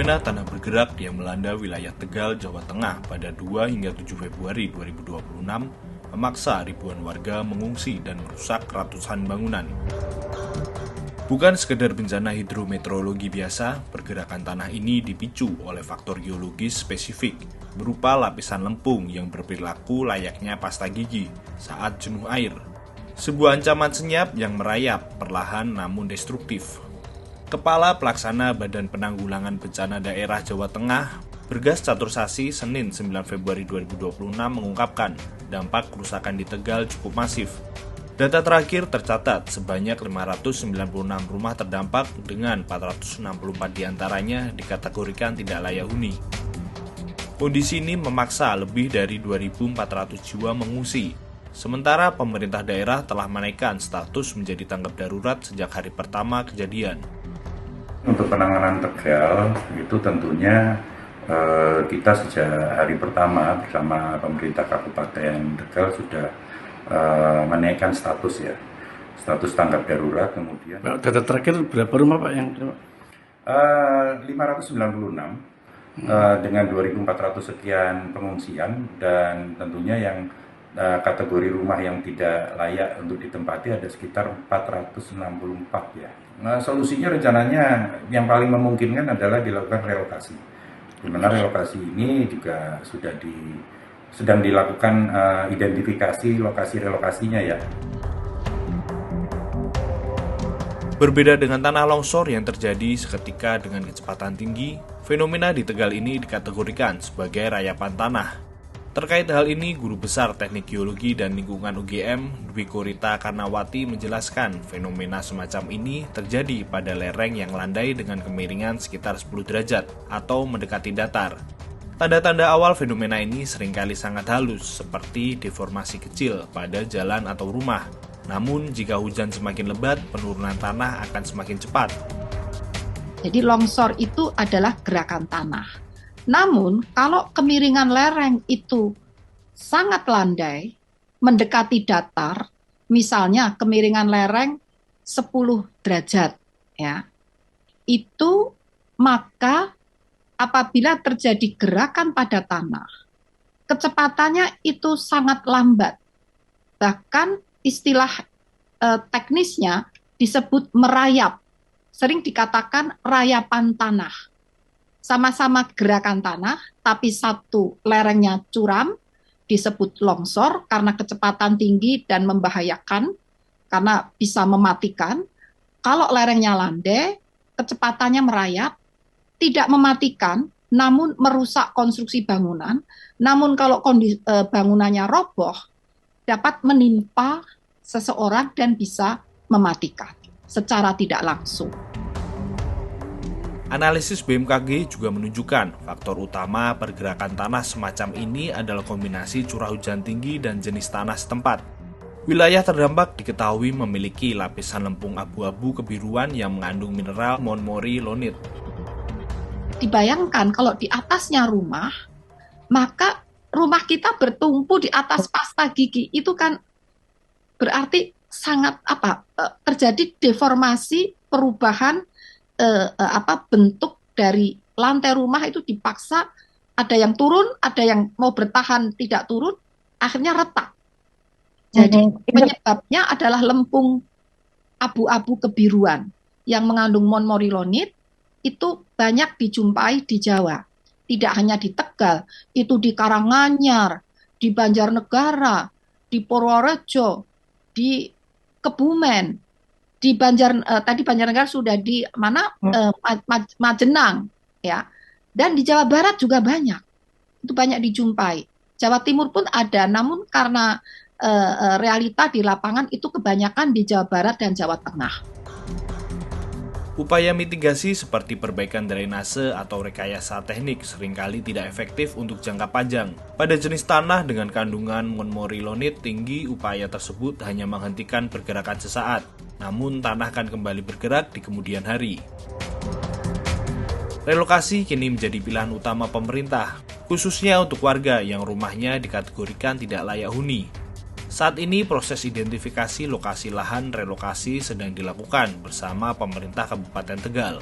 Fenomena tanah bergerak yang melanda wilayah Tegal, Jawa Tengah pada 2 hingga 7 Februari 2026 memaksa ribuan warga mengungsi dan merusak ratusan bangunan. Bukan sekedar bencana hidrometeorologi biasa, pergerakan tanah ini dipicu oleh faktor geologis spesifik berupa lapisan lempung yang berperilaku layaknya pasta gigi saat jenuh air. Sebuah ancaman senyap yang merayap perlahan namun destruktif. Kepala Pelaksana Badan Penanggulangan Bencana Daerah Jawa Tengah, Bergas Catursasi, Senin 9 Februari 2026 mengungkapkan dampak kerusakan di Tegal cukup masif. Data terakhir tercatat sebanyak 596 rumah terdampak dengan 464 diantaranya dikategorikan tidak layak huni. Kondisi ini memaksa lebih dari 2.400 jiwa mengungsi. Sementara pemerintah daerah telah menaikkan status menjadi tanggap darurat sejak hari pertama kejadian. Untuk penanganan Tegal itu tentunya kita sejak hari pertama bersama pemerintah Kabupaten Tegal sudah menaikkan status tanggap darurat. Kemudian data terakhir berapa rumah Pak yang 596 dengan 2.400 sekian pengungsian, dan tentunya yang kategori rumah yang tidak layak untuk ditempati ada sekitar 464 ya. Nah, solusinya rencananya yang paling memungkinkan adalah dilakukan relokasi. Di mana relokasi ini juga sedang dilakukan identifikasi lokasi relokasinya ya. Berbeda dengan tanah longsor yang terjadi seketika dengan kecepatan tinggi, fenomena di Tegal ini dikategorikan sebagai rayapan tanah. Terkait hal ini, Guru Besar Teknik Geologi dan Lingkungan UGM, Dwi Korita Karnawati menjelaskan fenomena semacam ini terjadi pada lereng yang landai dengan kemiringan sekitar 10 derajat atau mendekati datar. Tanda-tanda awal fenomena ini seringkali sangat halus, seperti deformasi kecil pada jalan atau rumah. Namun, jika hujan semakin lebat, penurunan tanah akan semakin cepat. Jadi longsor itu adalah gerakan tanah. Namun, kalau kemiringan lereng itu sangat landai, mendekati datar, misalnya kemiringan lereng 10 derajat, ya, itu maka apabila terjadi gerakan pada tanah, kecepatannya itu sangat lambat. Bahkan istilah teknisnya disebut merayap, sering dikatakan rayapan tanah. Sama-sama gerakan tanah, tapi satu lerengnya curam, disebut longsor karena kecepatan tinggi dan membahayakan, karena bisa mematikan. Kalau lerengnya landai, kecepatannya merayap, tidak mematikan, namun merusak konstruksi bangunan. Namun kalau bangunannya roboh, dapat menimpa seseorang dan bisa mematikan secara tidak langsung. Analisis BMKG juga menunjukkan faktor utama pergerakan tanah semacam ini adalah kombinasi curah hujan tinggi dan jenis tanah setempat. Wilayah terdampak diketahui memiliki lapisan lempung abu-abu kebiruan yang mengandung mineral montmorillonite. Dibayangkan kalau di atasnya rumah, maka rumah kita bertumpu di atas pasta gigi, itu kan berarti sangat terjadi deformasi, perubahan bentuk dari lantai rumah itu dipaksa, ada yang turun, ada yang mau bertahan tidak turun, akhirnya retak. Jadi penyebabnya adalah lempung abu-abu kebiruan yang mengandung montmorillonite, itu banyak dijumpai di Jawa. Tidak hanya di Tegal, itu di Karanganyar, di Banjarnegara, di Purworejo, di Kebumen. Di Banjarnegara sudah di mana Majenang, ya, dan di Jawa Barat juga banyak, itu banyak dijumpai. Jawa Timur pun ada, namun karena realita di lapangan itu kebanyakan di Jawa Barat dan Jawa Tengah. Upaya mitigasi seperti perbaikan drainase atau rekayasa teknik seringkali tidak efektif untuk jangka panjang. Pada jenis tanah dengan kandungan montmorillonite tinggi, upaya tersebut hanya menghentikan pergerakan sesaat, namun tanah akan kembali bergerak di kemudian hari. Relokasi kini menjadi pilihan utama pemerintah, khususnya untuk warga yang rumahnya dikategorikan tidak layak huni. Saat ini proses identifikasi lokasi lahan relokasi sedang dilakukan bersama pemerintah Kabupaten Tegal.